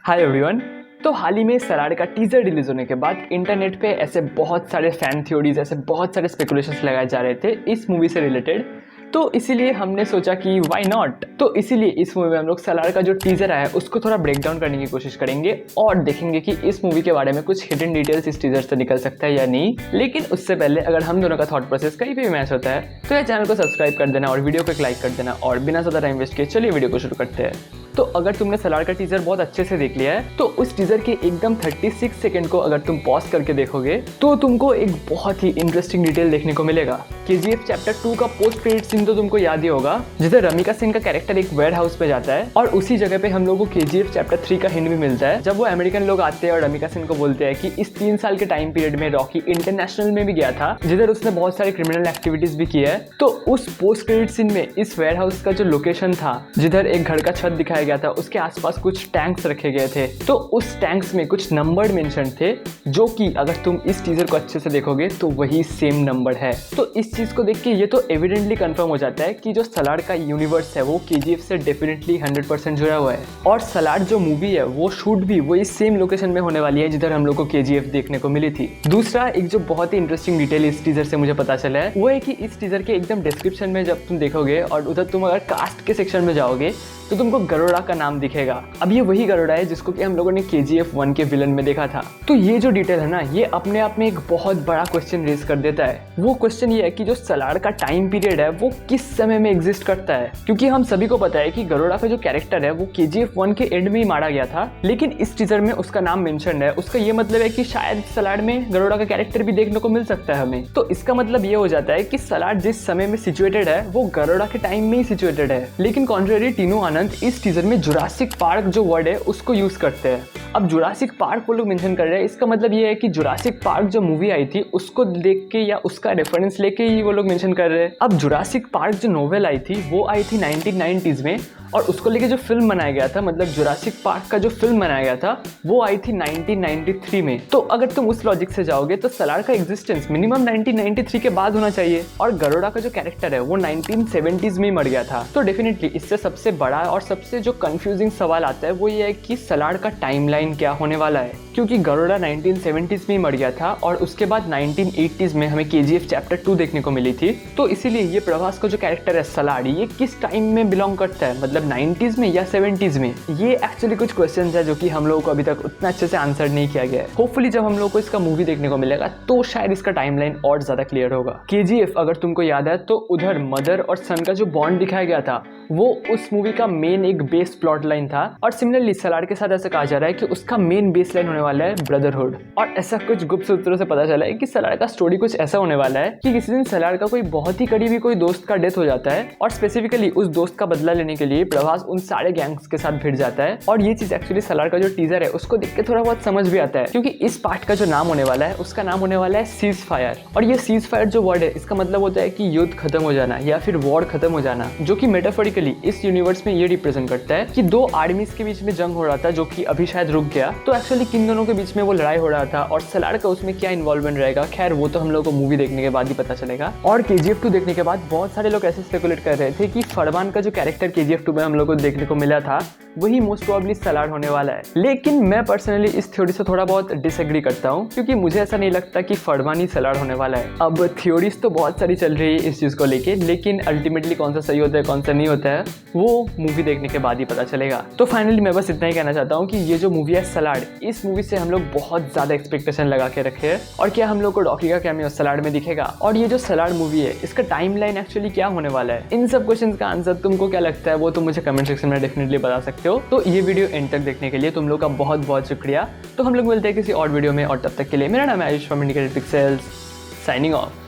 Hi everyone. तो हाल ही में सलार का टीजर रिलीज होने के बाद इंटरनेट पे ऐसे बहुत सारे फैन थ्योरीज, ऐसे बहुत सारे स्पेकुलेशंस लगाए जा रहे थे इस मूवी से रिलेटेड। तो इसीलिए हमने सोचा कि व्हाई नॉट। तो इसीलिए इस मूवी में हम लोग सलार का जो टीजर आया है उसको थोड़ा ब्रेक डाउन करने की कोशिश करेंगे और देखेंगे कि इस मूवी के बारे में कुछ हिडन डिटेल्स इस टीजर से निकल सकता है या नहीं। लेकिन उससे पहले अगर हम दोनों का थॉट प्रोसेस कहीं भी मैच होता है तो ये चैनल को सब्सक्राइब कर देना और वीडियो को एक लाइक कर देना। और बिना ज़्यादा टाइम वेस्ट किए चलिए वीडियो को शुरू करते हैं। तो अगर तुमने सलार का टीजर बहुत अच्छे से देख लिया है तो उस टीजर के एकदम 36 सेकंड को अगर तुम पॉज करके देखोगे तो तुमको एक बहुत ही इंटरेस्टिंग डिटेल देखने को मिलेगा। केजीएफ चैप्टर 2 का पोस्ट क्रेडिट सीन तो तुमको याद ही होगा, जिधर रमिका सिंह का कैरेक्टर एक वेयर हाउस पे जाता है और उसी जगह पे हम लोगों को केजीएफ चैप्टर 3 का हिंट भी मिलता है, जब वो अमेरिकन लोग आते हैं और रमिका सिंह को बोलते हैं कि इस 3 साल के टाइम पीरियड में रॉकी इंटरनेशनल में भी गया था, जिधर उसने बहुत सारे क्रिमिनल एक्टिविटीज भी की है। तो उस पोस्ट क्रेडिट सीन में इस वेयर हाउस का जो लोकेशन था, जिधर एक घर का छत दिखाया गया था, उसके आसपास कुछ टैंक्स रखे गए थे। तो उस टैंक्स में कुछ नंबर मेंशन थे, जो कि अगर तुम इस टीजर को अच्छे से देखोगे तो वही सेम नंबर है। तो इस चीज को देख के ये तो एविडेंटली कंफर्म हो जाता है कि जो सलार का यूनिवर्स है वो केजीएफ से डेफिनेटली 100% जुड़ा हुआ है। और सलार जो मूवी है वो शूट भी वही सेम लोकेशन में होने वाली है जिधर हम लोग को केजीएफ देखने को मिली थी। दूसरा एक जो बहुत ही इंटरेस्टिंग डिटेल इस टीजर से मुझे पता चला है वो है कि इस टीजर के एकदम डिस्क्रिप्शन में जब तुम देखोगे और उधर तुम अगर कास्ट के सेक्शन में जाओगे तो तुमको गरुड़ा का नाम दिखेगा। अब ये वही गरुड़ा है जिसको कि हम लोगों ने केजीएफ 1 के विलन में देखा था। तो ये जो डिटेल है ना, ये अपने आप में एक बहुत बड़ा क्वेश्चन रेज कर देता है। वो क्वेश्चन ये है कि जो सलार का टाइम पीरियड है वो किस समय में एग्जिस्ट करता है, क्योंकि हम सभी को पता है कि गरुड़ा का जो कैरेक्टर है वो केजीएफ 1 के एंड में ही मारा गया था, लेकिन इस टीजर में उसका नाम मेंशन है। उसका ये मतलब है कि शायद सलार में गरुड़ा का कैरेक्टर भी देखने को मिल सकता है हमें। तो इसका मतलब ये हो जाता है कि सलार जिस समय में सिचुएटेड है वो गरुड़ा के टाइम में ही सिचुएटेड है। लेकिन कॉन्ट्रेरी टीनू आनंद इस टीजर में जुरासिक पार्क जो वर्ड है उसको यूज करते हैं। अब जुरासिक पार्क वो लोग मेंशन कर रहे हैं, इसका मतलब ये है कि जुरासिक पार्क जो मूवी आई थी उसको देख के या उसका रेफरेंस लेके ही वो लोग मेंशन कर रहे हैं। अब जुरासिक पार्क जो नोवेल आई थी वो आई थी 1990s में, और उसको लेके जो फिल्म बनाया गया था, मतलब जुरासिक पार्क का जो फिल्म बनाया गया था वो आई थी 1993 में। तो अगर तुम उस लॉजिक से जाओगे तो सलार का एग्जिस्टेंस मिनिमम 1993 के बाद होना चाहिए, और गरुड़ा का जो कैरेक्टर है वो 1970s में ही मर गया था। तो डेफिनेटली इससे सबसे बड़ा और सबसे जो कंफ्यूजिंग सवाल आता है वो ये है कि सलार का टाइमलाइन क्या होने वाला है, क्योंकि गरुड़ा 1970s में ही मर गया था और उसके बाद 1980s में हमें केजीएफ चैप्टर 2 देखने को मिली थी। तो इसीलिए ये प्रभास का जो कैरेक्टर है सलार, ये किस टाइम में बिलोंग करता है, मतलब 90s में या 70s में? ये एक्चुअली कुछ क्वेश्चंस है जो कि हम लोगों को अभी तक उतना अच्छे से आंसर नहीं किया गया है। होपफुली जब हम लोग को इसका मूवी देखने को मिलेगा तो शायद इसका टाइमलाइन और ज्यादा क्लियर होगा। केजीएफ अगर तुमको याद है तो उधर मदर और सन का जो बॉन्ड दिखाया गया था वो उस मूवी का मेन एक बेस प्लॉट लाइन था, और सिमिलरली सलार के साथ ऐसा कहा जा रहा है कि उसका मेन बेस लाइन होने वाला है ब्रदरहुड। और ऐसा कुछ गुप्त सूत्रों से पता चला है कि सलार का स्टोरी कुछ ऐसा होने वाला है कि किसी दिन सलार का कोई बहुत ही करीबी कोई दोस्त का डेथ हो जाता है, और स्पेसिफिकली उस दोस्त का बदला लेने के लिए प्रभास उन सारे गैंग्स के साथ भिड़ जाता है। और ये चीज एक्चुअली सलार का जो टीजर है उसको देख के थोड़ा बहुत समझ भी आता है, क्योंकि इस पार्ट का जो नाम होने वाला है उसका नाम होने वाला है सीज फायर। और ये सीज फायर जो वर्ड है इसका मतलब होता है कि युद्ध खत्म हो जाना या फिर वॉर खत्म हो जाना, जो कि मेटाफोरिकली इस यूनिवर्स में ये रिप्रेजेंट करता है कि दो आर्मीज के बीच में जंग हो रहा था जो कि अभी शायद रुक गया। तो एक्चुअली किन दोनों के बीच में वो लड़ाई हो रहा था और सलार का उसमें क्या इन्वॉल्वमेंट रहेगा, खैर वो तो हम लोग को मूवी देखने के बाद ही पता चलेगा। और केजीएफ 2 देखने के बाद बहुत सारे लोग ऐसे स्पेकुलेट कर रहे थे कि फरमान का जो कैरेक्टर केजीएफ 2 में हम लोग को देखने को मिला था वही मोस्ट प्रोबेबली सलार होने वाला है। लेकिन मैं पर्सनली इस थ्योरी से थोड़ा बहुत डिसएग्री करता हूँ, क्योंकि मुझे ऐसा नहीं लगता कि फरमान ही सलार होने वाला है। अब थ्योरीज तो बहुत सारी चल रही है इस चीज को लेके, लेकिन अल्टीमेटली कौन सा सही होता है कौन सा नहीं होता है वो मूवी देखने के बाद ही पता चलेगा। तो फाइनली मैं बस इतना ही कहना चाहता हूँ कि ये जो मूवी है सलार, इस मूवी से हम लोग बहुत ज्यादा एक्सपेक्टेशन लगा के रखे हैं, और क्या हम लोग को रॉकी का कैमियो सलार में दिखेगा, और ये जो सलार मूवी है इसका टाइमलाइन एक्चुअली क्या होने वाला है, इन सब क्वेश्चंस का आंसर तुमको क्या लगता है वो तुम मुझे कमेंट सेक्शन में डेफिनेटली बता सकते हो। तो ये वीडियो एंड तक देखने के लिए तुम लोग का बहुत बहुत शुक्रिया। तो हम लोग मिलते हैं किसी और वीडियो में, और तब तक के लिए मेरा नाम है Ayush from indicated pixels, signing off.